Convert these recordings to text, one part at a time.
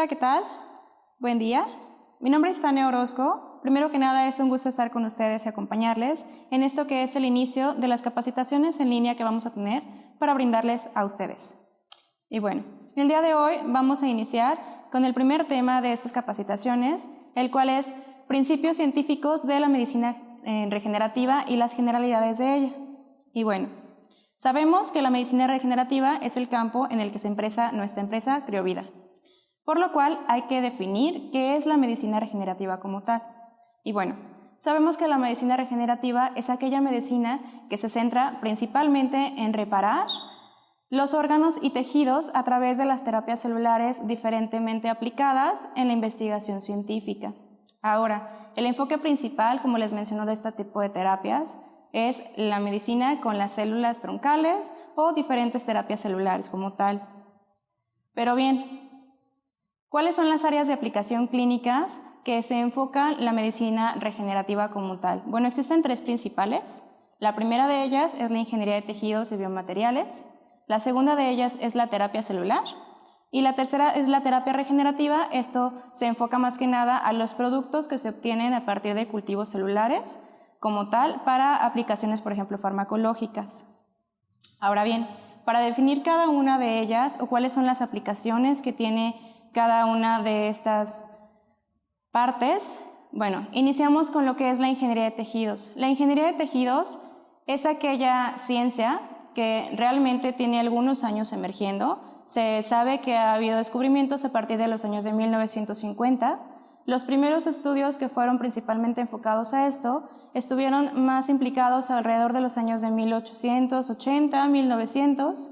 Hola, ¿qué tal? Buen día. Mi nombre es Tania Orozco. Primero que nada, es un gusto estar con ustedes y acompañarles en esto que es el inicio de las capacitaciones en línea que vamos a tener para brindarles a ustedes. Y bueno, el día de hoy vamos a iniciar con el primer tema de estas capacitaciones, el cual es principios científicos de la medicina regenerativa y las generalidades de ella. Y bueno, sabemos que la medicina regenerativa es el campo en el que se empresa nuestra empresa Criovida, por lo cual hay que definir qué es la medicina regenerativa como tal. Y bueno, sabemos que la medicina regenerativa es aquella medicina que se centra principalmente en reparar los órganos y tejidos a través de las terapias celulares diferentemente aplicadas en la investigación científica. Ahora, el enfoque principal, como les menciono, de este tipo de terapias es la medicina con las células troncales o diferentes terapias celulares como tal. Pero bien, ¿cuáles son las áreas de aplicación clínicas que se enfocan la medicina regenerativa como tal? Bueno, existen tres principales. La primera de ellas es la ingeniería de tejidos y biomateriales. La segunda de ellas es la terapia celular. Y la tercera es la terapia regenerativa. Esto se enfoca más que nada a los productos que se obtienen a partir de cultivos celulares como tal para aplicaciones, por ejemplo, farmacológicas. Ahora bien, para definir cada una de ellas o cuáles son las aplicaciones que tiene cada una de estas partes, bueno, iniciamos con lo que es la ingeniería de tejidos. La ingeniería de tejidos es aquella ciencia que realmente tiene algunos años emergiendo. Se sabe que ha habido descubrimientos a partir de los años de 1950. Los primeros estudios que fueron principalmente enfocados a esto estuvieron más implicados alrededor de los años de 1880, 1900.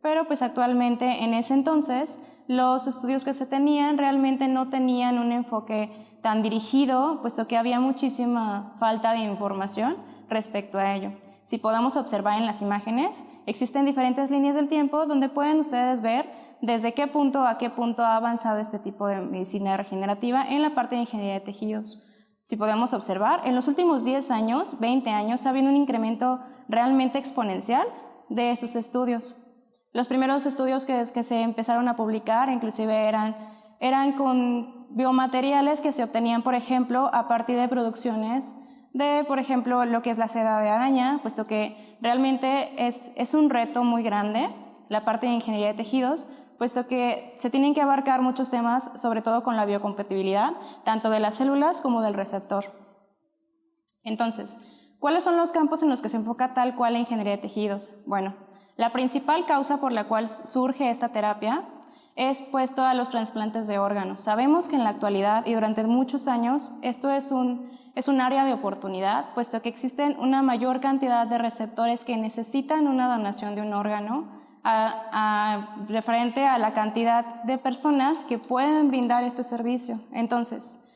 Pero pues actualmente en ese entonces los estudios que se tenían realmente no tenían un enfoque tan dirigido, puesto que había muchísima falta de información respecto a ello. Si podemos observar en las imágenes, existen diferentes líneas del tiempo donde pueden ustedes ver desde qué punto a qué punto ha avanzado este tipo de medicina regenerativa en la parte de ingeniería de tejidos. Si podemos observar, en los últimos 10 años, 20 años, ha habido un incremento realmente exponencial de esos estudios. Los primeros estudios que se empezaron a publicar inclusive eran con biomateriales que se obtenían, por ejemplo, a partir de producciones de, por ejemplo, lo que es la seda de araña, puesto que realmente es un reto muy grande la parte de ingeniería de tejidos, puesto que se tienen que abarcar muchos temas, sobre todo con la biocompatibilidad, tanto de las células como del receptor. Entonces, ¿cuáles son los campos en los que se enfoca tal cual la ingeniería de tejidos? Bueno, la principal causa por la cual surge esta terapia es puesto a los trasplantes de órganos. Sabemos que en la actualidad y durante muchos años esto es un área de oportunidad, puesto que existen una mayor cantidad de receptores que necesitan una donación de un órgano referente a la cantidad de personas que pueden brindar este servicio. Entonces,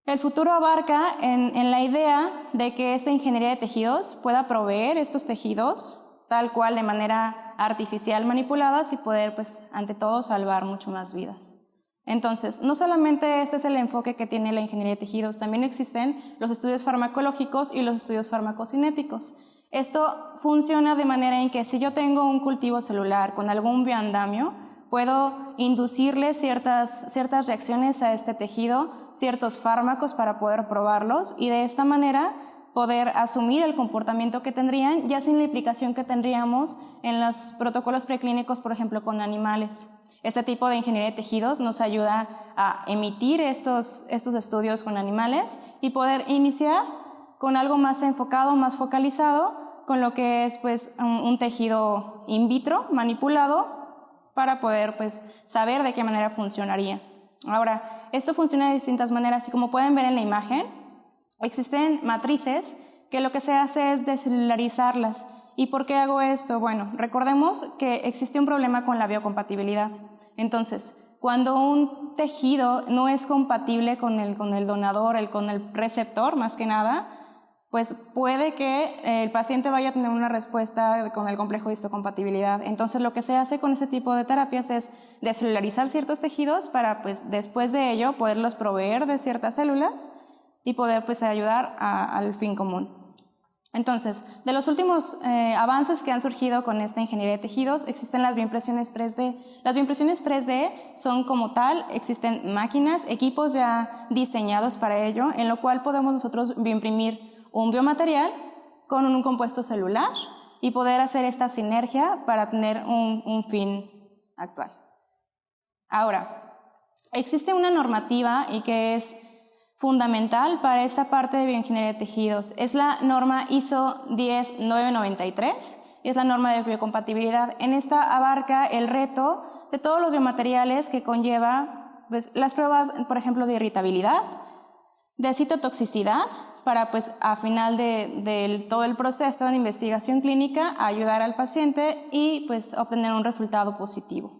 el futuro abarca en la idea de que esta ingeniería de tejidos pueda proveer estos tejidos tal cual de manera artificial manipuladas y poder, pues, ante todo, salvar mucho más vidas. Entonces, no solamente este es el enfoque que tiene la ingeniería de tejidos, también existen los estudios farmacológicos y los estudios farmacocinéticos. Esto funciona de manera en que si yo tengo un cultivo celular con algún bioandamio, puedo inducirle ciertas reacciones a este tejido, ciertos fármacos para poder probarlos y de esta manera poder asumir el comportamiento que tendrían ya sin la implicación que tendríamos en los protocolos preclínicos, por ejemplo, con animales. Este tipo de ingeniería de tejidos nos ayuda a emitir estos estudios con animales y poder iniciar con algo más enfocado, más focalizado, con lo que es, pues, un tejido in vitro manipulado para poder, pues, saber de qué manera funcionaría. Ahora, esto funciona de distintas maneras y como pueden ver en la imagen, existen matrices que lo que se hace es descelularizarlas. ¿Y por qué hago esto? Bueno, recordemos que existe un problema con la biocompatibilidad. Entonces, cuando un tejido no es compatible con el donador, con el receptor, más que nada, pues puede que el paciente vaya a tener una respuesta con el complejo de histocompatibilidad. Entonces, lo que se hace con ese tipo de terapias es descelularizar ciertos tejidos para, pues, después de ello, poderlos proveer de ciertas células y poder, pues, ayudar al fin común. Entonces, de los últimos avances que han surgido con esta ingeniería de tejidos, existen las bioimpresiones 3D. Las bioimpresiones 3D son como tal, existen máquinas, equipos ya diseñados para ello, en lo cual podemos nosotros bioimprimir un biomaterial con un compuesto celular y poder hacer esta sinergia para tener un fin actual. Ahora, existe una normativa y que es fundamental para esta parte de bioingeniería de tejidos. Es la norma ISO 10993 y es la norma de biocompatibilidad. En esta abarca el reto de todos los biomateriales que conlleva pues, las pruebas, por ejemplo, de irritabilidad, de citotoxicidad, para pues a final de todo el proceso de investigación clínica ayudar al paciente y pues obtener un resultado positivo.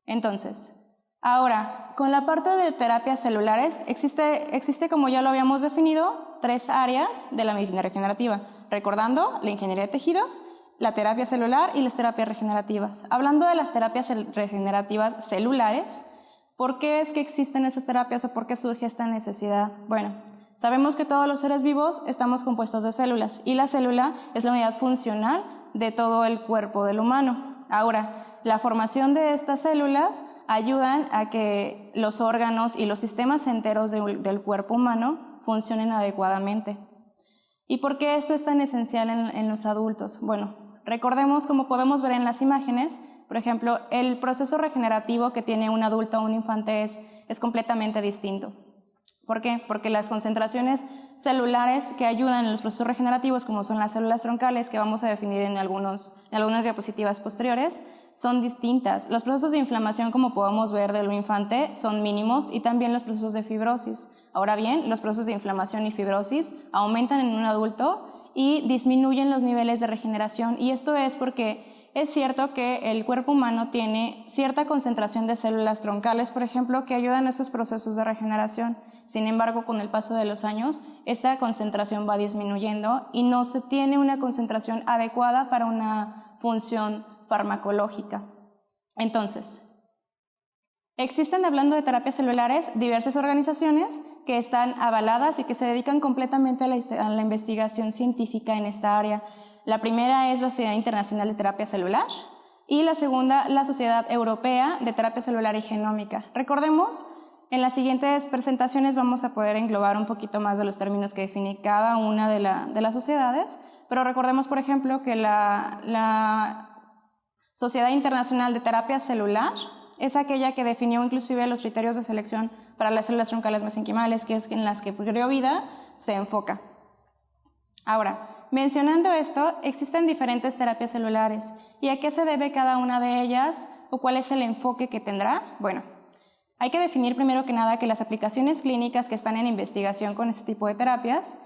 Entonces, ahora, con la parte de terapias celulares, existe, como ya lo habíamos definido, 3 áreas de la medicina regenerativa. Recordando, la ingeniería de tejidos, la terapia celular y las terapias regenerativas. Hablando de las terapias regenerativas celulares, ¿por qué es que existen esas terapias o por qué surge esta necesidad? Bueno, sabemos que todos los seres vivos estamos compuestos de células y la célula es la unidad funcional de todo el cuerpo del humano. Ahora, la formación de estas células ayudan a que los órganos y los sistemas enteros del cuerpo humano funcionen adecuadamente. ¿Y por qué esto es tan esencial en los adultos? Bueno, recordemos, como podemos ver en las imágenes, por ejemplo, el proceso regenerativo que tiene un adulto o un infante es completamente distinto. ¿Por qué? Porque las concentraciones celulares que ayudan en los procesos regenerativos, como son las células troncales, que vamos a definir en algunas diapositivas posteriores, son distintas. Los procesos de inflamación, como podemos ver del infante, son mínimos y también los procesos de fibrosis. Ahora bien, los procesos de inflamación y fibrosis aumentan en un adulto y disminuyen los niveles de regeneración, y esto es porque es cierto que el cuerpo humano tiene cierta concentración de células troncales, por ejemplo, que ayudan a esos procesos de regeneración. Sin embargo, con el paso de los años, esta concentración va disminuyendo y no se tiene una concentración adecuada para una función farmacológica. Entonces, existen, hablando de terapias celulares, diversas organizaciones que están avaladas y que se dedican completamente a la investigación científica en esta área. La primera es la Sociedad Internacional de Terapia Celular y la segunda, la Sociedad Europea de Terapia Celular y Genómica. Recordemos, en las siguientes presentaciones vamos a poder englobar un poquito más de los términos que define cada una de las sociedades, pero recordemos, por ejemplo, que la Sociedad Internacional de Terapia Celular es aquella que definió inclusive los criterios de selección para las células troncales mesenquimales, que es en las que CrioVida se enfoca. Ahora, mencionando esto, existen diferentes terapias celulares. ¿Y a qué se debe cada una de ellas o cuál es el enfoque que tendrá? Bueno, hay que definir primero que nada que las aplicaciones clínicas que están en investigación con este tipo de terapias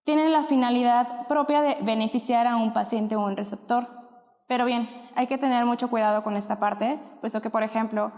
tienen la finalidad propia de beneficiar a un paciente o un receptor. Pero bien, hay que tener mucho cuidado con esta parte, puesto que, por ejemplo,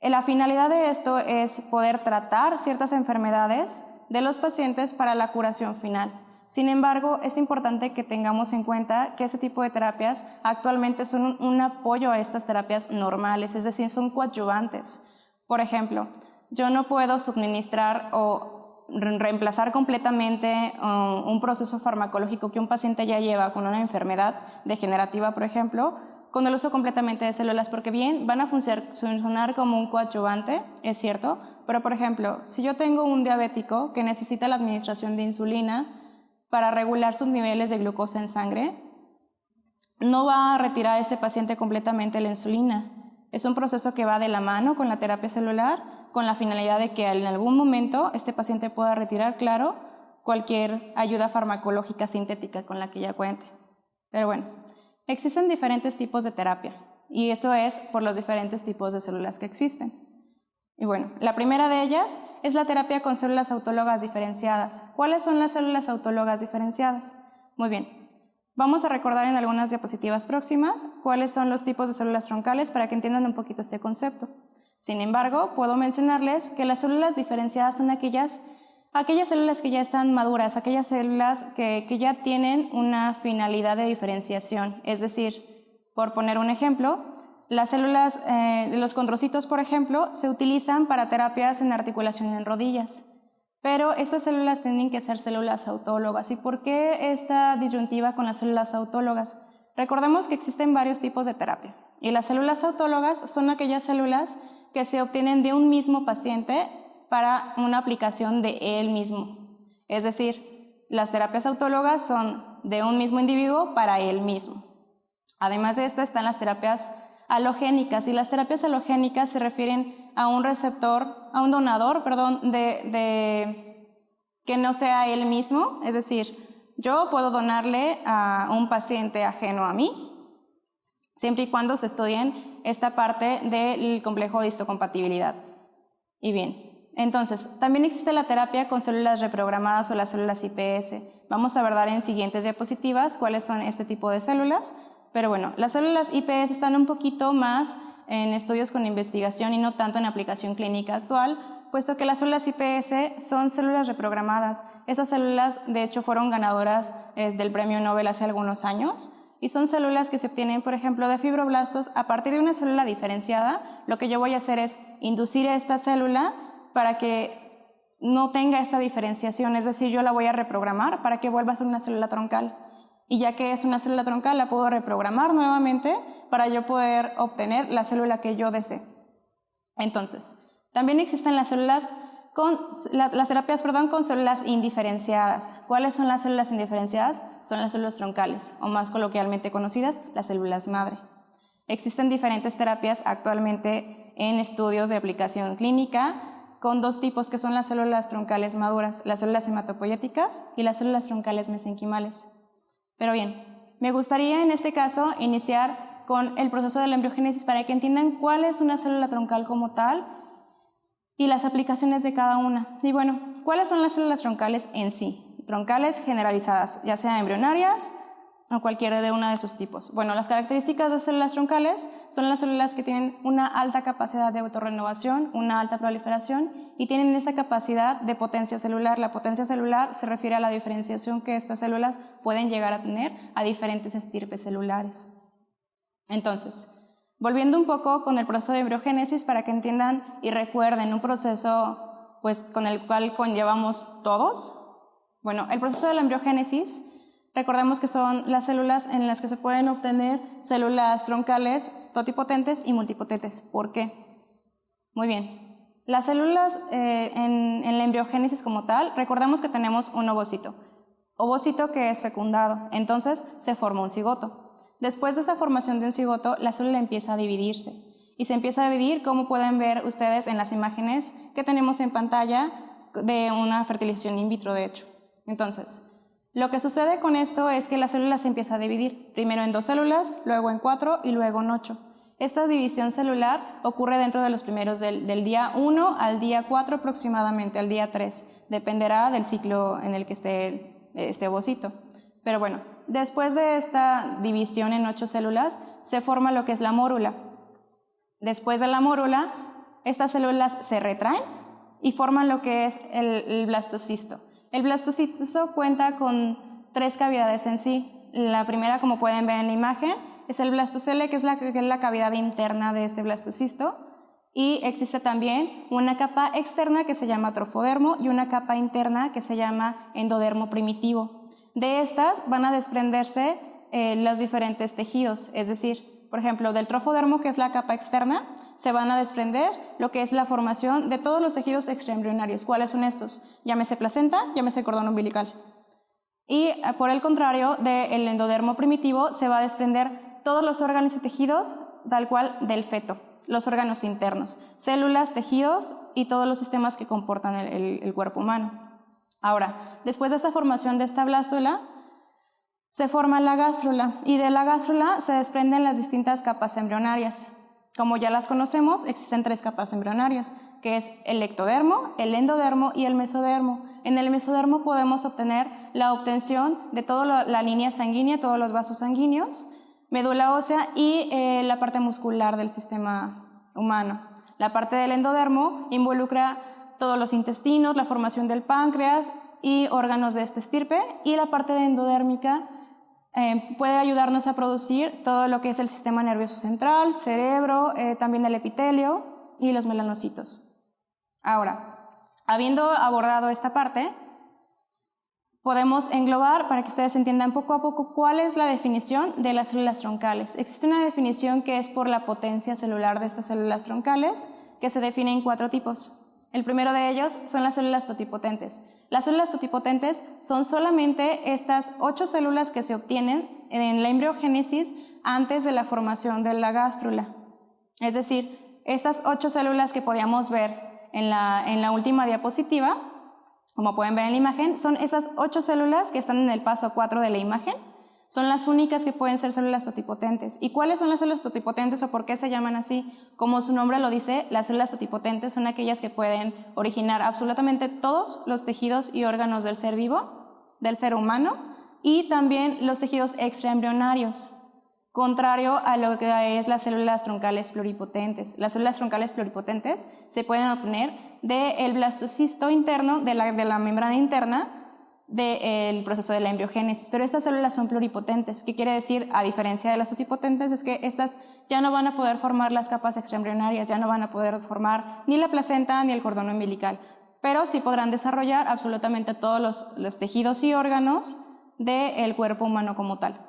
la finalidad de esto es poder tratar ciertas enfermedades de los pacientes para la curación final. Sin embargo, es importante que tengamos en cuenta que ese tipo de terapias actualmente son un apoyo a estas terapias normales, es decir, son coadyuvantes. Por ejemplo, yo no puedo suministrar o reemplazar completamente un proceso farmacológico que un paciente ya lleva con una enfermedad degenerativa, por ejemplo, con el uso completamente de células, porque bien, van a funcionar como un coadyuvante, es cierto, pero por ejemplo, si yo tengo un diabético que necesita la administración de insulina para regular sus niveles de glucosa en sangre, no va a retirar a este paciente completamente la insulina. Es un proceso que va de la mano con la terapia celular, con la finalidad de que en algún momento este paciente pueda retirar, claro, cualquier ayuda farmacológica sintética con la que ya cuente. Pero bueno, existen diferentes tipos de terapia y esto es por los diferentes tipos de células que existen. Y bueno, la primera de ellas es la terapia con células autólogas diferenciadas. ¿Cuáles son las células autólogas diferenciadas? Muy bien, vamos a recordar en algunas diapositivas próximas cuáles son los tipos de células troncales para que entiendan un poquito este concepto. Sin embargo, puedo mencionarles que las células diferenciadas son aquellas células que ya están maduras, aquellas células que ya tienen una finalidad de diferenciación. Es decir, por poner un ejemplo, las células de los condrocitos, por ejemplo, se utilizan para terapias en articulación en rodillas. pero estas células tienen que ser células autólogas. ¿Y por qué esta disyuntiva con las células autólogas? Recordemos que existen varios tipos de terapia y las células autólogas son aquellas células que se obtienen de un mismo paciente para una aplicación de él mismo. Es decir, las terapias autólogas son de un mismo individuo para él mismo. Además de esto están las terapias halogénicas, y las terapias halogénicas se refieren a un receptor, a un donador, que no sea él mismo. Es decir, yo puedo donarle a un paciente ajeno a mí, siempre y cuando se estudien esta parte del complejo de histocompatibilidad. Y bien, entonces, también existe la terapia con células reprogramadas o las células iPS. Vamos a ver en siguientes diapositivas cuáles son este tipo de células. Pero bueno, las células iPS están un poquito más en estudios con investigación y no tanto en aplicación clínica actual, puesto que las células iPS son células reprogramadas. Estas células, de hecho, fueron ganadoras del premio Nobel hace algunos años y son células que se obtienen, por ejemplo, de fibroblastos a partir de una célula diferenciada. Lo que yo voy a hacer es inducir a esta célula para que no tenga esta diferenciación, es decir, yo la voy a reprogramar para que vuelva a ser una célula troncal. Y ya que es una célula troncal, la puedo reprogramar nuevamente para yo poder obtener la célula que yo desee. Entonces, también existen las terapias con células indiferenciadas. ¿Cuáles son las células indiferenciadas? Son las células troncales, o más coloquialmente conocidas, las células madre. Existen diferentes terapias actualmente en estudios de aplicación clínica con dos tipos, que son las células troncales maduras, las células hematopoyéticas y las células troncales mesenquimales. Pero bien, me gustaría en este caso iniciar con el proceso de la embriogénesis para que entiendan cuál es una célula troncal como tal y las aplicaciones de cada una. Y bueno, ¿cuáles son las células troncales en sí? Troncales generalizadas, ya sean embrionarias o cualquiera de una de sus tipos. Bueno, las características de células troncales son las células que tienen una alta capacidad de autorrenovación, una alta proliferación y tienen esa capacidad de potencia celular. La potencia celular se refiere a la diferenciación que estas células pueden llegar a tener a diferentes estirpes celulares. Entonces, volviendo un poco con el proceso de embriogénesis para que entiendan y recuerden un proceso con el cual conllevamos todos. Bueno, el proceso de la embriogénesis, recordemos que son las células en las que se pueden obtener células troncales totipotentes y multipotentes. ¿Por qué? Muy bien. Las células en la embriogénesis como tal, recordemos que tenemos un ovocito que es fecundado, entonces se forma un cigoto. Después de esa formación de un cigoto, la célula empieza a dividirse y se empieza a dividir, como pueden ver ustedes en las imágenes que tenemos en pantalla de una fertilización in vitro, de hecho. Entonces, lo que sucede con esto es que la célula se empieza a dividir, primero en 2 células, luego en 4 y luego en 8. Esta división celular ocurre dentro de los primeros del día 1 al día 4 aproximadamente, al día 3. Dependerá del ciclo en el que esté este ovocito. Pero bueno, después de esta división en 8 células, se forma lo que es la mórula. Después de la mórula, estas células se retraen y forman lo que es el blastocisto. El blastocisto cuenta con 3 cavidades en sí. La primera, como pueden ver en la imagen, es el blastocele, que es la cavidad interna de este blastocisto. Y existe también una capa externa que se llama trofodermo y una capa interna que se llama endodermo primitivo. De estas van a desprenderse los diferentes tejidos, es decir, por ejemplo, del trofodermo, que es la capa externa, se van a desprender lo que es la formación de todos los tejidos extraembrionarios. ¿Cuáles son estos? Llámese placenta, llámese cordón umbilical. Y por el contrario, del endodermo primitivo se va a desprender todos los órganos y tejidos tal cual del feto, los órganos internos, células, tejidos y todos los sistemas que comportan el cuerpo humano. Ahora, después de esta formación de esta blástula, se forma la gástrula y de la gástrula se desprenden las distintas capas embrionarias. Como ya las conocemos, existen 3 capas embrionarias, que es el ectodermo, el endodermo y el mesodermo. En el mesodermo podemos obtener la obtención de toda la línea sanguínea, todos los vasos sanguíneos, médula ósea y la parte muscular del sistema humano. La parte del endodermo involucra todos los intestinos, la formación del páncreas y órganos de esta estirpe, y la parte endodérmica puede ayudarnos a producir todo lo que es el sistema nervioso central, cerebro, también el epitelio y los melanocitos. Ahora, Habiendo abordado esta parte, podemos englobar, para que ustedes entiendan poco a poco, cuál es la definición de las células troncales. Existe una definición que es por la potencia celular de estas células troncales, que se define en 4 tipos. El primero de ellos son las células totipotentes. Las células totipotentes son solamente estas 8 células que se obtienen en la embriogénesis antes de la formación de la gástrula. Es decir, estas 8 células que podíamos ver en la última diapositiva, como pueden ver en la imagen, son esas 8 células que están en el paso 4 de la imagen. Son las únicas que pueden ser células totipotentes. ¿Y cuáles son las células totipotentes o por qué se llaman así? Como su nombre lo dice, las células totipotentes son aquellas que pueden originar absolutamente todos los tejidos y órganos del ser vivo, del ser humano, y también los tejidos extraembrionarios, contrario a lo que es las células troncales pluripotentes. Las células troncales pluripotentes se pueden obtener del blastocisto interno, de la membrana interna, del proceso de la embriogénesis, pero estas células son pluripotentes. ¿Qué quiere decir? A diferencia de las totipotentes, es que estas ya no van a poder formar las capas extraembrionarias, ya no van a poder formar ni la placenta ni el cordón umbilical, pero sí podrán desarrollar absolutamente todos los tejidos y órganos del cuerpo humano como tal.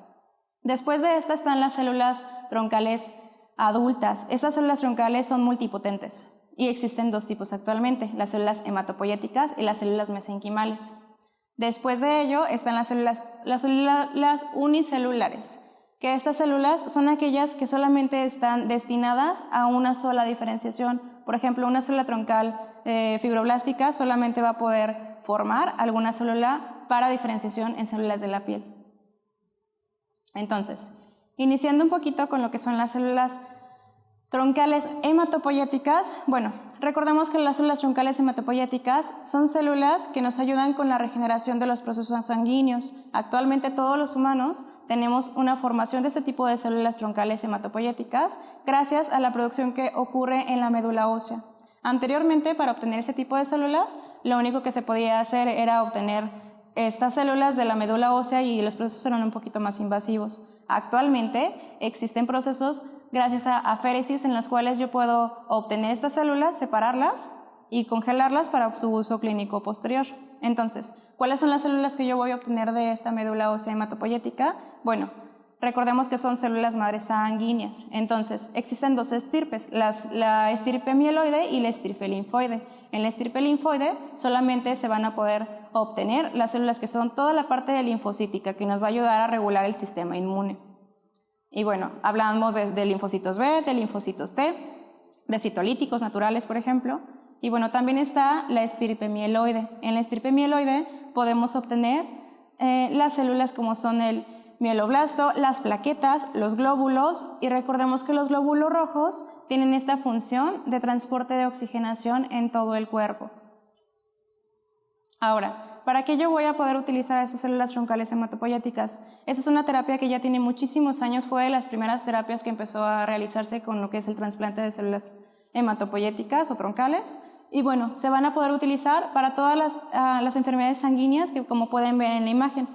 Después de estas están las células troncales adultas. Estas células troncales son multipotentes y existen 2 tipos actualmente, las células hematopoyéticas y las células mesenquimales. Después de ello están las células unicelulares, que estas células son aquellas que solamente están destinadas a una sola diferenciación. Por ejemplo, una célula troncal fibroblástica solamente va a poder formar alguna célula para diferenciación en células de la piel. Entonces, iniciando un poquito con lo que son las células troncales hematopoyéticas, bueno, recordemos que las células troncales hematopoyéticas son células que nos ayudan con la regeneración de los procesos sanguíneos. Actualmente todos los humanos tenemos una formación de este tipo de células troncales hematopoyéticas gracias a la producción que ocurre en la médula ósea. Anteriormente, para obtener ese tipo de células, lo único que se podía hacer era obtener estas células de la médula ósea y los procesos eran un poquito más invasivos. Actualmente existen procesos gracias a aféresis en los cuales yo puedo obtener estas células, separarlas y congelarlas para su uso clínico posterior. Entonces, ¿cuáles son las células que yo voy a obtener de esta médula ósea hematopoyética? Bueno, recordemos que son células madres sanguíneas. Entonces, existen 2 estirpes, la estirpe mieloide y la estirpe linfoide. En la estirpe linfoide solamente se van a poder obtener las células que son toda la parte linfocítica, que nos va a ayudar a regular el sistema inmune. Y bueno, hablamos de linfocitos B, de linfocitos T, de citolíticos naturales, por ejemplo. Y bueno, también está la estirpe mieloide. En la estirpe mieloide podemos obtener las células como son el mieloblasto, las plaquetas, los glóbulos, y recordemos que los glóbulos rojos tienen esta función de transporte de oxigenación en todo el cuerpo. Ahora, ¿para qué yo voy a poder utilizar estas células troncales hematopoyéticas? Esa es una terapia que ya tiene muchísimos años, fue de las primeras terapias que empezó a realizarse con lo que es el trasplante de células hematopoyéticas o troncales. Y bueno, se van a poder utilizar para todas las enfermedades sanguíneas que como pueden ver en la imagen.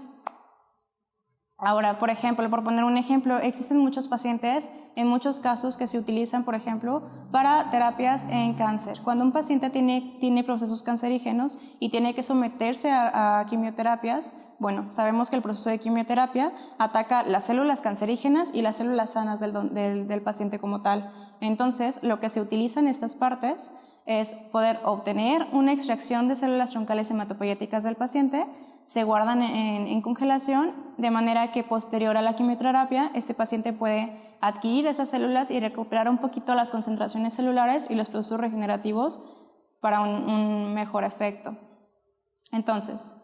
Ahora, por ejemplo, por poner un ejemplo, existen muchos pacientes, en muchos casos, que se utilizan, por ejemplo, para terapias en cáncer. Cuando un paciente tiene procesos cancerígenos y tiene que someterse a quimioterapias, bueno, sabemos que el proceso de quimioterapia ataca las células cancerígenas y las células sanas del paciente como tal. Entonces, lo que se utiliza en estas partes es poder obtener una extracción de células troncales hematopoyéticas del paciente, se guardan en congelación, de manera que posterior a la quimioterapia este paciente puede adquirir esas células y recuperar un poquito las concentraciones celulares y los procesos regenerativos para un mejor efecto. Entonces,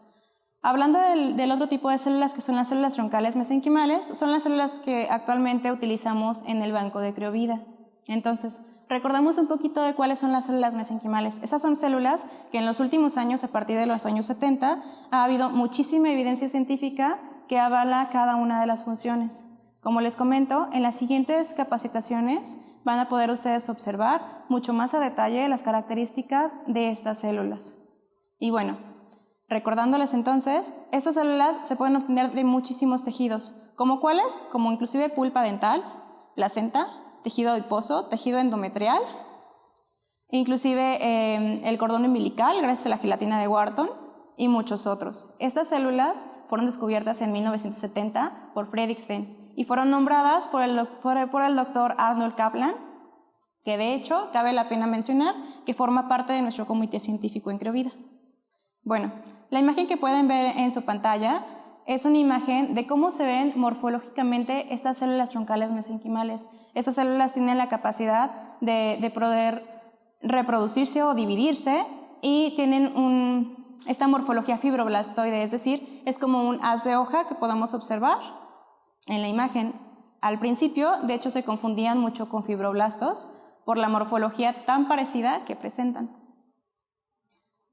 hablando del otro tipo de células, que son las células troncales mesenquimales, son las células que actualmente utilizamos en el banco de criovida. Entonces, recordemos un poquito de cuáles son las células mesenquimales. Esas son células que en los últimos años, a partir de los años 70, ha habido muchísima evidencia científica que avala cada una de las funciones. Como les comento, en las siguientes capacitaciones van a poder ustedes observar mucho más a detalle las características de estas células. Y bueno, recordándoles entonces, estas células se pueden obtener de muchísimos tejidos. ¿Como cuáles? Como inclusive pulpa dental, placenta, tejido adiposo, tejido endometrial, inclusive el cordón umbilical gracias a la gelatina de Wharton y muchos otros. Estas células fueron descubiertas en 1970 por Fredriksen y fueron nombradas por el doctor Arnold Kaplan, que de hecho cabe la pena mencionar que forma parte de nuestro comité científico en Creovida. Bueno, la imagen que pueden ver en su pantalla es una imagen de cómo se ven morfológicamente estas células troncales mesenquimales. Estas células tienen la capacidad de poder reproducirse o dividirse y tienen esta morfología fibroblastoide, es decir, es como un haz de hoja que podemos observar en la imagen. Al principio, de hecho, se confundían mucho con fibroblastos por la morfología tan parecida que presentan.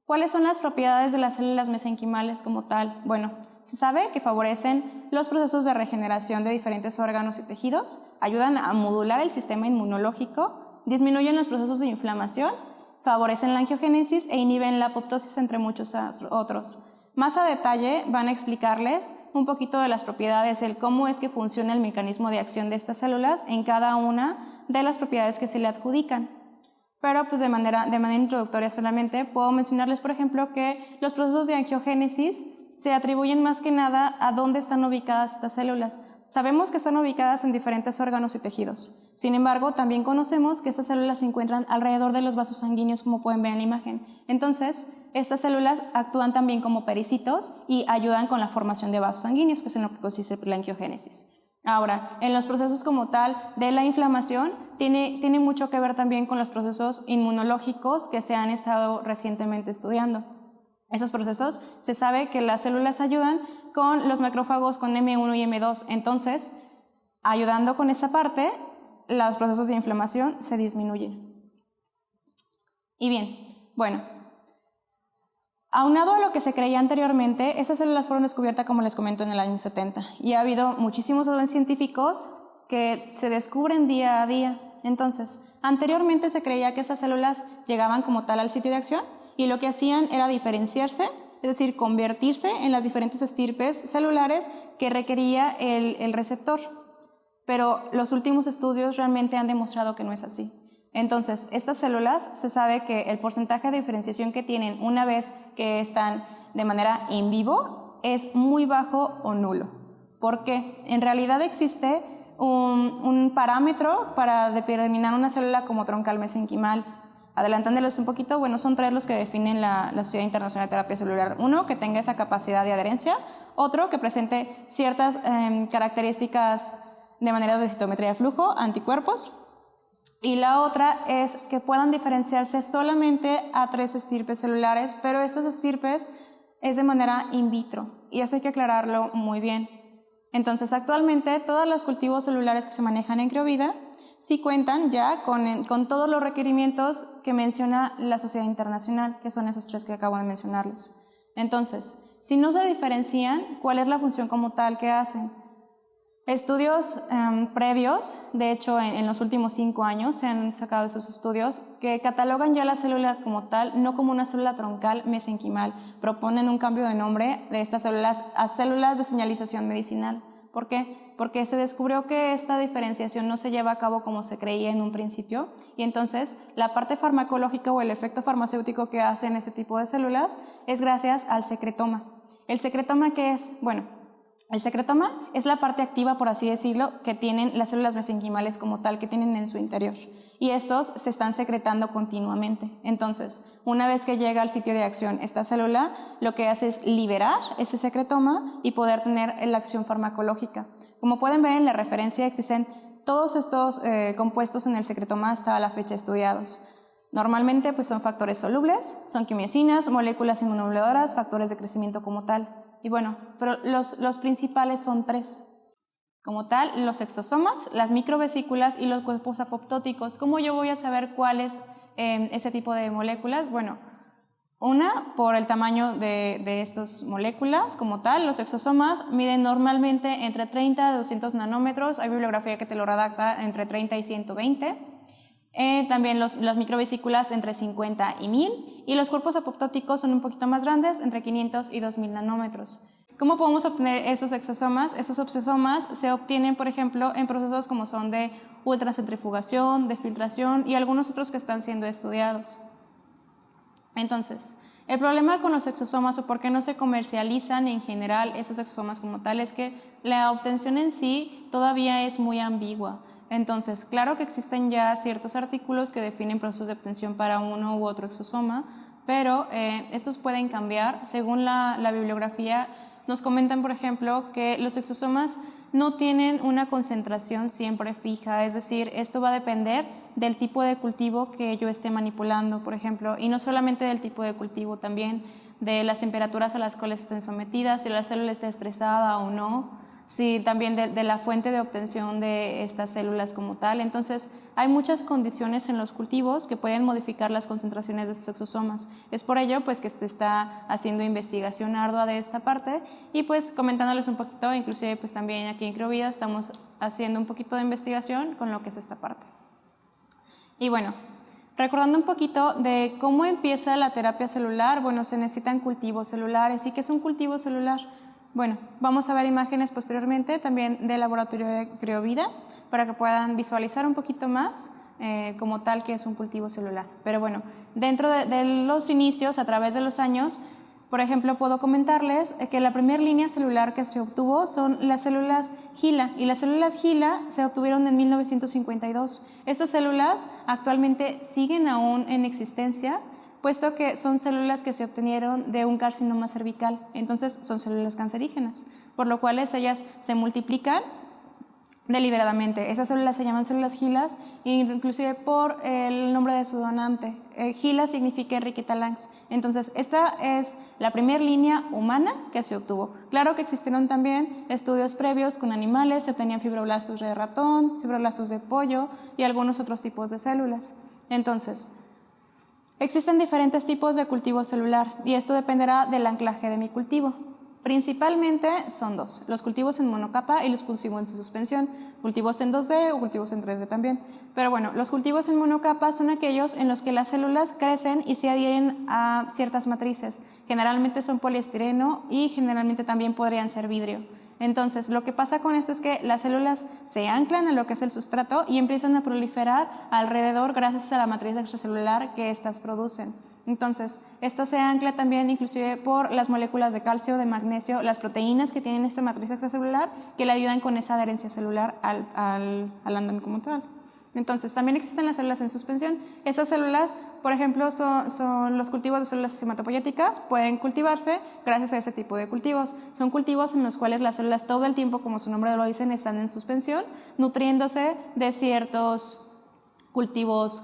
¿Cuáles son las propiedades de las células mesenquimales como tal? Bueno, se sabe que favorecen los procesos de regeneración de diferentes órganos y tejidos, ayudan a modular el sistema inmunológico, disminuyen los procesos de inflamación, favorecen la angiogénesis e inhiben la apoptosis, entre muchos otros. Más a detalle van a explicarles un poquito de las propiedades, el cómo es que funciona el mecanismo de acción de estas células en cada una de las propiedades que se le adjudican. Pero pues de manera introductoria solamente puedo mencionarles, por ejemplo, que los procesos de angiogénesis se atribuyen más que nada a dónde están ubicadas estas células. Sabemos que están ubicadas en diferentes órganos y tejidos. Sin embargo, también conocemos que estas células se encuentran alrededor de los vasos sanguíneos, como pueden ver en la imagen. Entonces, estas células actúan también como pericitos y ayudan con la formación de vasos sanguíneos, que es en lo que consiste la angiogénesis. Ahora, en los procesos como tal de la inflamación, tiene mucho que ver también con los procesos inmunológicos que se han estado recientemente estudiando. Esos procesos se sabe que las células ayudan con los macrófagos con M1 y M2, entonces, ayudando con esa parte, los procesos de inflamación se disminuyen. Y bien, bueno, aunado a lo que se creía anteriormente, estas células fueron descubiertas, como les comento, en el año 70 y ha habido muchísimos avances científicos que se descubren día a día. Entonces, anteriormente se creía que estas células llegaban como tal al sitio de acción y lo que hacían era diferenciarse, es decir, convertirse en las diferentes estirpes celulares que requería el receptor. Pero los últimos estudios realmente han demostrado que no es así. Entonces, estas células se sabe que el porcentaje de diferenciación que tienen una vez que están de manera in vivo es muy bajo o nulo. ¿Por qué? En realidad existe un parámetro para determinar una célula como troncal mesenquimal. Adelantándoles un poquito, bueno, son tres los que definen la Sociedad Internacional de Terapia Celular. Uno, que tenga esa capacidad de adherencia. Otro, que presente ciertas características de manera de citometría de flujo, anticuerpos. Y la otra es que puedan diferenciarse solamente a 3 estirpes celulares, pero estas estirpes es de manera in vitro, y eso hay que aclararlo muy bien. Entonces, actualmente todos los cultivos celulares que se manejan en Creovida sí cuentan ya con todos los requerimientos que menciona la Sociedad Internacional, que son esos 3 que acabo de mencionarles. Entonces, si no se diferencian, ¿cuál es la función como tal que hacen? Estudios previos, de hecho en los últimos 5 años se han sacado esos estudios que catalogan ya la célula como tal, no como una célula troncal mesenquimal. Proponen un cambio de nombre de estas células a células de señalización medicinal. ¿Por qué? Porque se descubrió que esta diferenciación no se lleva a cabo como se creía en un principio y entonces la parte farmacológica o el efecto farmacéutico que hacen este tipo de células es gracias al secretoma. ¿El secretoma qué es? Bueno, el secretoma es la parte activa, por así decirlo, que tienen las células mesenquimales como tal, que tienen en su interior. Y estos se están secretando continuamente. Entonces, una vez que llega al sitio de acción esta célula, lo que hace es liberar este secretoma y poder tener la acción farmacológica. Como pueden ver en la referencia, existen todos estos compuestos en el secretoma hasta la fecha estudiados. Normalmente pues son factores solubles, son quimiosinas, moléculas inmunomoduladoras, factores de crecimiento como tal. Y bueno, pero los principales son 3. Como tal, los exosomas, las microvesículas y los cuerpos apoptóticos. ¿Cómo yo voy a saber cuál es ese tipo de moléculas? Bueno, una, por el tamaño de estas moléculas como tal. Los exosomas miden normalmente entre 30 a 200 nanómetros. Hay bibliografía que te lo redacta entre 30 y 120. También las microvesículas entre 50 y 1000 y los cuerpos apoptóticos son un poquito más grandes, entre 500 y 2000 nanómetros. ¿Cómo podemos obtener esos exosomas? Esos exosomas se obtienen, por ejemplo, en procesos como son de ultracentrifugación, de filtración y algunos otros que están siendo estudiados. Entonces, el problema con los exosomas o por qué no se comercializan en general esos exosomas como tal es que la obtención en sí todavía es muy ambigua. Entonces, claro que existen ya ciertos artículos que definen procesos de obtención para uno u otro exosoma, pero estos pueden cambiar según la bibliografía. Nos comentan, por ejemplo, que los exosomas no tienen una concentración siempre fija, es decir, esto va a depender del tipo de cultivo que yo esté manipulando, por ejemplo, y no solamente del tipo de cultivo, también de las temperaturas a las cuales estén sometidas, si la célula está estresada o no, si también de la fuente de obtención de estas células como tal. Entonces, hay muchas condiciones en los cultivos que pueden modificar las concentraciones de sus exosomas. Es por ello pues que se está haciendo investigación ardua de esta parte y pues comentándoles un poquito, inclusive pues también aquí en Criovida estamos haciendo un poquito de investigación con lo que es esta parte. Y bueno, recordando un poquito de cómo empieza la terapia celular, bueno, se necesitan cultivos celulares. ¿Y qué es un cultivo celular? Bueno, vamos a ver imágenes posteriormente también del laboratorio de Criovida para que puedan visualizar un poquito más como tal que es un cultivo celular. Pero bueno, dentro de los inicios, a través de los años, por ejemplo, puedo comentarles que la primera línea celular que se obtuvo son las células HeLa, y las células HeLa se obtuvieron en 1952. Estas células actualmente siguen aún en existencia, puesto que son células que se obtenieron de un carcinoma cervical, entonces son células cancerígenas, por lo cual ellas se multiplican deliberadamente. Esas células se llaman células HeLa, inclusive por el nombre de su donante. HeLa significa Enriqueta Lacks. Entonces, esta es la primera línea humana que se obtuvo. Claro que existieron también estudios previos con animales, se obtenían fibroblastos de ratón, fibroblastos de pollo y algunos otros tipos de células. Entonces, existen diferentes tipos de cultivo celular y esto dependerá del anclaje de mi cultivo. Principalmente son dos, los cultivos en monocapa y los cultivos en suspensión, cultivos en 2D o cultivos en 3D también. Pero bueno, los cultivos en monocapa son aquellos en los que las células crecen y se adhieren a ciertas matrices. Generalmente son poliestireno y generalmente también podrían ser vidrio. Entonces, lo que pasa con esto es que las células se anclan a lo que es el sustrato y empiezan a proliferar alrededor gracias a la matriz extracelular que éstas producen. Entonces, esto se ancla también inclusive por las moléculas de calcio, de magnesio, las proteínas que tienen esta matriz extracelular que le ayudan con esa adherencia celular al andamio como tal. Entonces, también existen las células en suspensión. Esas células, por ejemplo, son los cultivos de células hematopoyéticas, pueden cultivarse gracias a ese tipo de cultivos. Son cultivos en los cuales las células todo el tiempo, como su nombre lo dice, están en suspensión, nutriéndose de ciertos cultivos,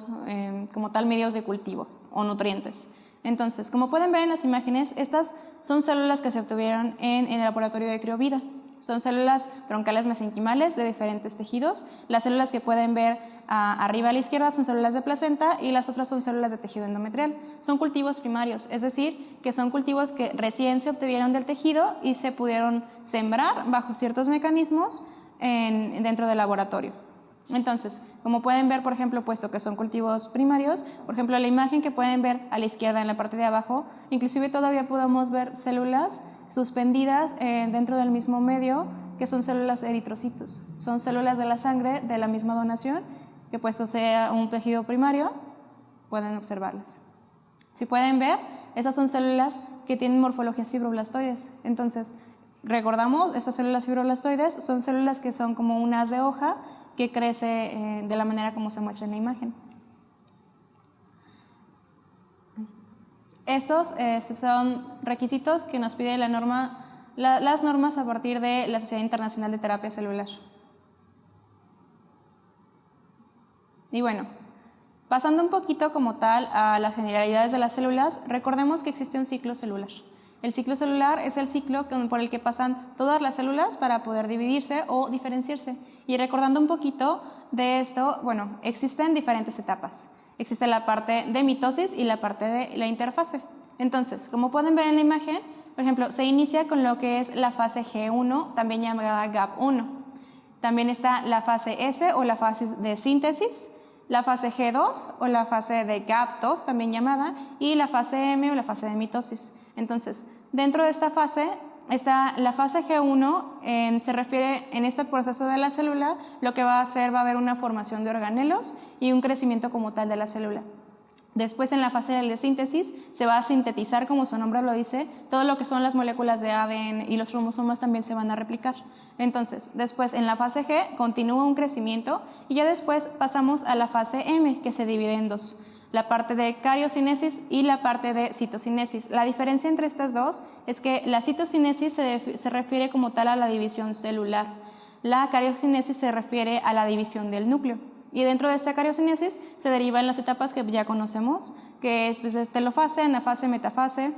como tal, medios de cultivo o nutrientes. Entonces, como pueden ver en las imágenes, estas son células que se obtuvieron en el laboratorio de Criovida. Son células troncales mesenquimales de diferentes tejidos. Las células que pueden ver arriba a la izquierda son células de placenta y las otras son células de tejido endometrial. Son cultivos primarios, es decir, que son cultivos que recién se obtuvieron del tejido y se pudieron sembrar bajo ciertos mecanismos dentro del laboratorio. Entonces, como pueden ver, por ejemplo, puesto que son cultivos primarios, por ejemplo, la imagen que pueden ver a la izquierda en la parte de abajo, inclusive todavía podemos ver células suspendidas dentro del mismo medio, que son células eritrocitos. Son células de la sangre de la misma donación, que puesto sea un tejido primario, pueden observarlas. Si pueden ver, esas son células que tienen morfologías fibroblastoides. Entonces, recordamos, estas células fibroblastoides son células que son como un haz de hoja que crece de la manera como se muestra en la imagen. Estos son requisitos que nos pide las normas a partir de la Sociedad Internacional de Terapia Celular. Y bueno, pasando un poquito como tal a las generalidades de las células, recordemos que existe un ciclo celular. El ciclo celular es el ciclo por el que pasan todas las células para poder dividirse o diferenciarse. Y recordando un poquito de esto, bueno, existen diferentes etapas. Existe la parte de mitosis y la parte de la interfase. Entonces, como pueden ver en la imagen, por ejemplo, se inicia con lo que es la fase G1, también llamada GAP1. También está la fase S o la fase de síntesis, la fase G2 o la fase de GAP2, también llamada, y la fase M o la fase de mitosis. Entonces, dentro de esta fase La fase G1 se refiere en este proceso de la célula, lo que va a hacer, va a haber una formación de organelos y un crecimiento como tal de la célula. Después, en la fase de síntesis, se va a sintetizar, como su nombre lo dice, todo lo que son las moléculas de ADN, y los cromosomas también se van a replicar. Entonces, después en la fase G continúa un crecimiento y ya después pasamos a la fase M, que se divide en dos: la parte de cariocinesis y la parte de citocinesis. La diferencia entre estas dos es que la citocinesis se refiere como tal a la división celular. La cariocinesis se refiere a la división del núcleo. Y dentro de esta cariocinesis se derivan las etapas que ya conocemos, que es telofase, anafase, metafase.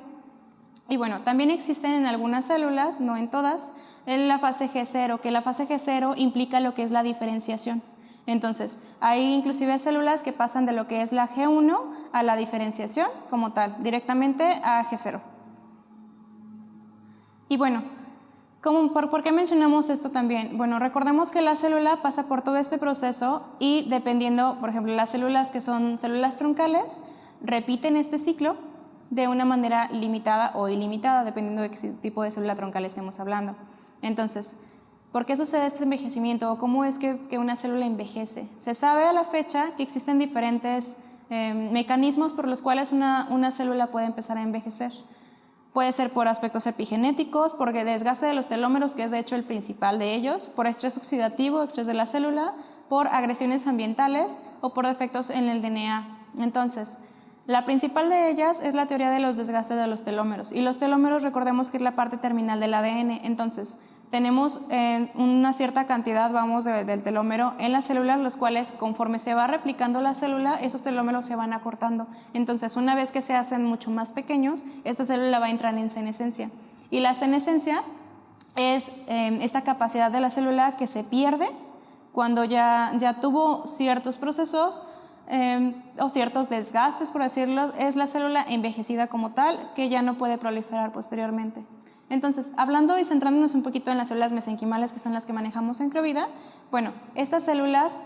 Y bueno, también existen en algunas células, no en todas, en la fase G0, que la fase G0 implica lo que es la diferenciación. Entonces, hay inclusive células que pasan de lo que es la G1 a la diferenciación como tal, directamente a G0. Y bueno, ¿por qué mencionamos esto también? Bueno, recordemos que la célula pasa por todo este proceso y dependiendo, por ejemplo, las células que son células troncales, repiten este ciclo de una manera limitada o ilimitada, dependiendo de qué tipo de célula troncal estemos hablando. Entonces, ¿por qué sucede este envejecimiento o cómo es que una célula envejece? Se sabe a la fecha que existen diferentes mecanismos por los cuales una célula puede empezar a envejecer. Puede ser por aspectos epigenéticos, por desgaste de los telómeros, que es de hecho el principal de ellos, por estrés oxidativo, estrés de la célula, por agresiones ambientales o por defectos en el DNA. Entonces, la principal de ellas es la teoría de los desgastes de los telómeros. Y los telómeros, recordemos que es la parte terminal del ADN. Entonces, tenemos una cierta cantidad, del telómero en las células, los cuales, conforme se va replicando la célula, esos telómeros se van acortando. Entonces, una vez que se hacen mucho más pequeños, esta célula va a entrar en senescencia. Y la senescencia es esta capacidad de la célula que se pierde cuando ya tuvo ciertos procesos o ciertos desgastes, por decirlo, es la célula envejecida como tal, que ya no puede proliferar posteriormente. Entonces, hablando y centrándonos un poquito en las células mesenquimales, que son las que manejamos en Crovida, bueno, estas células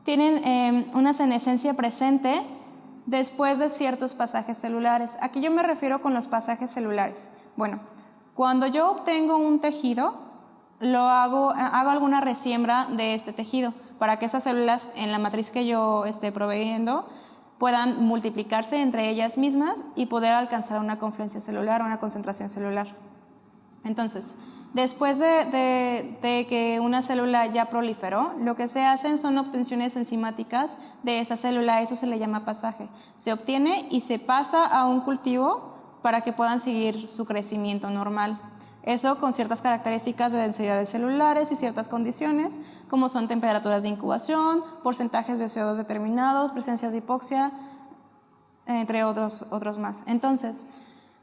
tienen una senescencia presente después de ciertos pasajes celulares. ¿A qué yo me refiero con los pasajes celulares? Bueno, cuando yo obtengo un tejido, hago alguna resiembra de este tejido para que esas células en la matriz que yo esté proveyendo puedan multiplicarse entre ellas mismas y poder alcanzar una confluencia celular o una concentración celular. Entonces, después de que una célula ya proliferó, lo que se hacen son obtenciones enzimáticas de esa célula, eso se le llama pasaje. Se obtiene y se pasa a un cultivo para que puedan seguir su crecimiento normal. Eso con ciertas características de densidades celulares y ciertas condiciones, como son temperaturas de incubación, porcentajes de CO2 determinados, presencias de hipoxia, entre otros más. Entonces,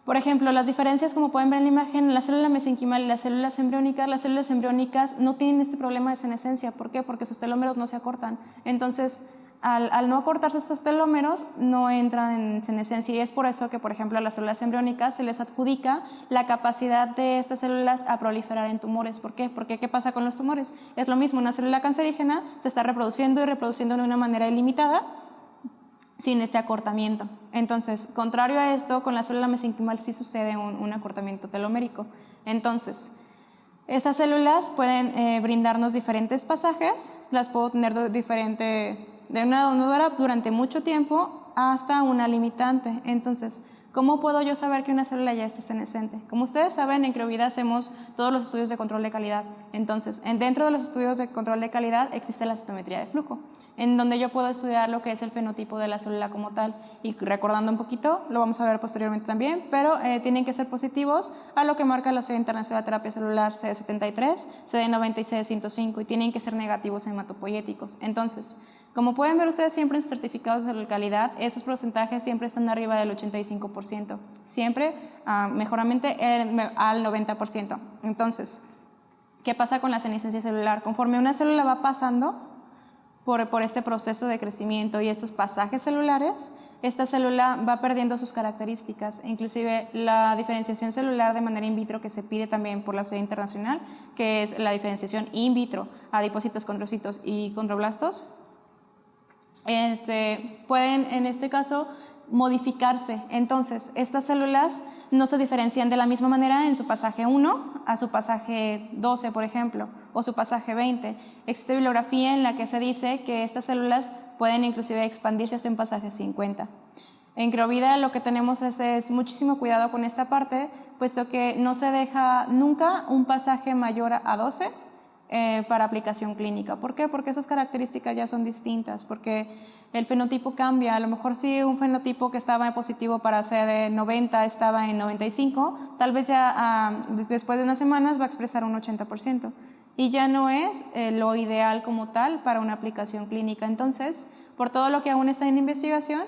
por ejemplo, las diferencias, como pueden ver en la imagen, la célula mesenquimal y las células embriónicas no tienen este problema de senescencia. ¿Por qué? Porque sus telómeros no se acortan. Entonces, al no acortarse estos telómeros, no entran en senescencia, y es por eso que, por ejemplo, a las células embriónicas se les adjudica la capacidad de estas células a proliferar en tumores. ¿Por qué? Porque ¿qué pasa con los tumores? Es lo mismo, una célula cancerígena se está reproduciendo y reproduciendo de una manera ilimitada, sin este acortamiento. Entonces, contrario a esto, con la célula mesenquimal sí sucede un acortamiento telomérico. Entonces, estas células pueden brindarnos diferentes pasajes, las puedo tener de una donadora durante mucho tiempo hasta una limitante. Entonces, ¿cómo puedo yo saber que una célula ya está senescente? Como ustedes saben, en Crovida hacemos todos los estudios de control de calidad. Entonces, dentro de los estudios de control de calidad existe la citometría de flujo, en donde yo puedo estudiar lo que es el fenotipo de la célula como tal. Y recordando un poquito, lo vamos a ver posteriormente también, pero tienen que ser positivos a lo que marca la Sociedad Internacional de Terapia Celular CD73, CD90 y CD105, y tienen que ser negativos hematopoyéticos. Entonces, como pueden ver ustedes siempre en sus certificados de calidad, esos porcentajes siempre están arriba del 85%, siempre mejoramente al 90%. Entonces, ¿qué pasa con la senescencia celular? Conforme una célula va pasando por este proceso de crecimiento y estos pasajes celulares, esta célula va perdiendo sus características, inclusive la diferenciación celular de manera in vitro, que se pide también por la Sociedad Internacional, que es la diferenciación in vitro, adipocitos, condrocitos y condroblastos. Pueden en este caso modificarse. Entonces, estas células no se diferencian de la misma manera en su pasaje 1 a su pasaje 12, por ejemplo, o su pasaje 20. Existe bibliografía en la que se dice que estas células pueden inclusive expandirse hasta un pasaje 50. En Criovida lo que tenemos es muchísimo cuidado con esta parte, puesto que no se deja nunca un pasaje mayor a 12 para aplicación clínica. ¿Por qué? Porque esas características ya son distintas, porque el fenotipo cambia. A lo mejor si un fenotipo que estaba en positivo para ser 90 estaba en 95, tal vez ya después de unas semanas va a expresar un 80%. Y ya no es lo ideal como tal para una aplicación clínica. Entonces, por todo lo que aún está en investigación,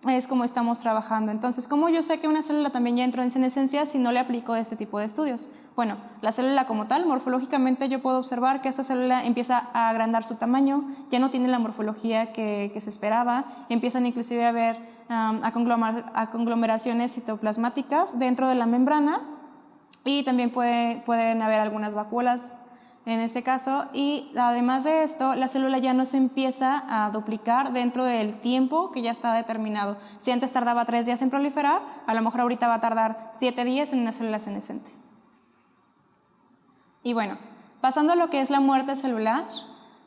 es como estamos trabajando. Entonces, ¿cómo yo sé que una célula también ya entró en senescencia si no le aplico este tipo de estudios? Bueno, la célula como tal, morfológicamente yo puedo observar que esta célula empieza a agrandar su tamaño, ya no tiene la morfología que se esperaba, empiezan inclusive a haber conglomeraciones citoplasmáticas dentro de la membrana y también pueden haber algunas vacuolas en este caso, y además de esto, la célula ya no se empieza a duplicar dentro del tiempo que ya está determinado. Si antes tardaba 3 días en proliferar, a lo mejor ahorita va a tardar 7 días en una célula senescente. Y bueno, pasando a lo que es la muerte celular,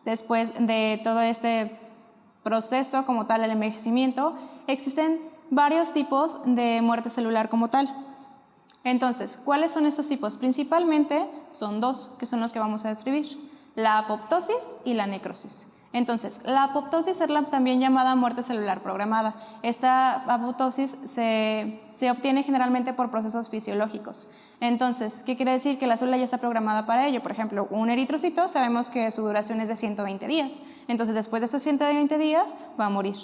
después de todo este proceso como tal, el envejecimiento, existen varios tipos de muerte celular como tal. Entonces, ¿cuáles son estos tipos? Principalmente son 2, que son los que vamos a describir: la apoptosis y la necrosis. Entonces, la apoptosis es la también llamada muerte celular programada. Esta apoptosis se obtiene generalmente por procesos fisiológicos. Entonces, ¿qué quiere decir? Que la célula ya está programada para ello. Por ejemplo, un eritrocito sabemos que su duración es de 120 días. Entonces, después de esos 120 días va a morir.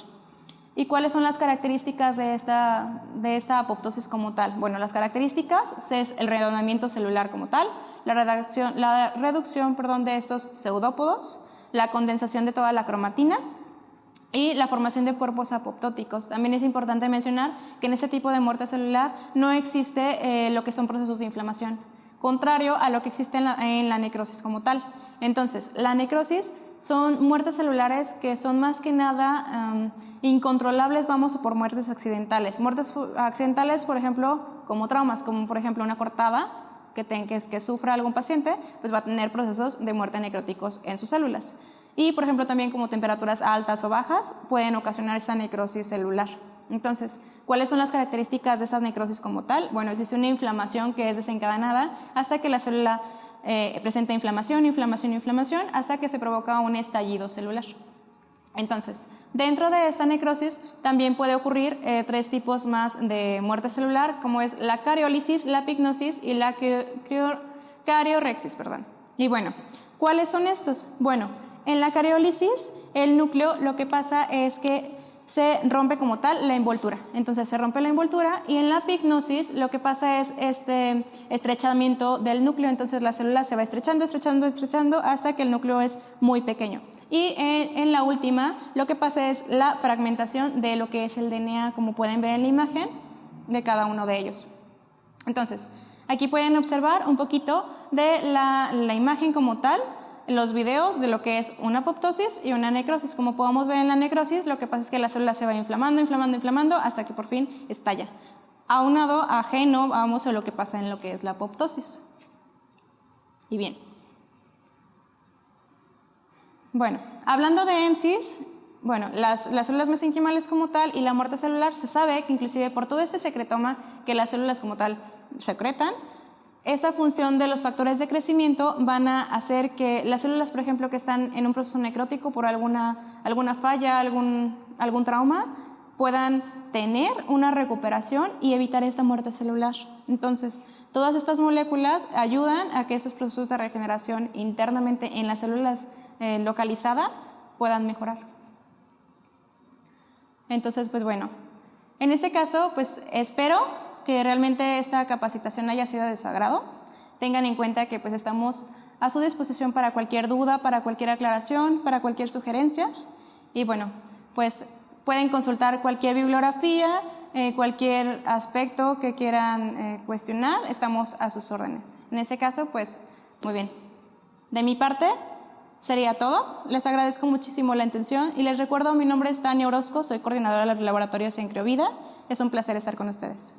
¿Y cuáles son las características de esta apoptosis como tal? Bueno, las características es el redondeamiento celular como tal, la reducción de estos pseudópodos, la condensación de toda la cromatina y la formación de cuerpos apoptóticos. También es importante mencionar que en este tipo de muerte celular no existe lo que son procesos de inflamación, contrario a lo que existe en la necrosis como tal. Entonces, la necrosis son muertes celulares que son más que nada incontrolables, vamos, por muertes accidentales. Muertes accidentales, por ejemplo, como traumas, como por ejemplo una cortada que sufra algún paciente, pues va a tener procesos de muerte necróticos en sus células. Y, por ejemplo, también como temperaturas altas o bajas pueden ocasionar esta necrosis celular. Entonces, ¿cuáles son las características de esa necrosis como tal? Bueno, existe una inflamación que es desencadenada hasta que la célula presenta inflamación, hasta que se provoca un estallido celular. Entonces, dentro de esta necrosis también puede ocurrir 3 tipos más de muerte celular, como es la cariólisis, la pignosis y la cariorexis. Y bueno, ¿cuáles son estos? Bueno, en la cariólisis, el núcleo, lo que pasa es que se rompe como tal la envoltura. Entonces se rompe la envoltura, y en la pignosis lo que pasa es este estrechamiento del núcleo. Entonces la célula se va estrechando hasta que el núcleo es muy pequeño. Y en la última lo que pasa es la fragmentación de lo que es el DNA, como pueden ver en la imagen de cada uno de ellos. Entonces, aquí pueden observar un poquito de la imagen como tal, los videos de lo que es una apoptosis y una necrosis. Como podemos ver en la necrosis, lo que pasa es que la célula se va inflamando hasta que por fin estalla. Aunado ajeno, vamos a lo que pasa en lo que es la apoptosis. Y bien. Bueno, hablando de EMSIS, bueno, las células mesenquimales como tal y la muerte celular, se sabe que inclusive por todo este secretoma que las células como tal secretan, esta función de los factores de crecimiento van a hacer que las células, por ejemplo, que están en un proceso necrótico por alguna falla, algún trauma, puedan tener una recuperación y evitar esta muerte celular. Entonces, todas estas moléculas ayudan a que esos procesos de regeneración internamente en las células localizadas puedan mejorar. Entonces, pues bueno, en este caso, pues espero que realmente esta capacitación haya sido de su agrado. Tengan en cuenta que pues estamos a su disposición para cualquier duda, para cualquier aclaración, para cualquier sugerencia. Y bueno, pues pueden consultar cualquier bibliografía, cualquier aspecto que quieran cuestionar, estamos a sus órdenes. En ese caso, pues muy bien. De mi parte, Sería todo. Les agradezco muchísimo la atención y les recuerdo, mi nombre es Tania Orozco, soy coordinadora de los laboratorios en Creovida. Es un placer estar con ustedes.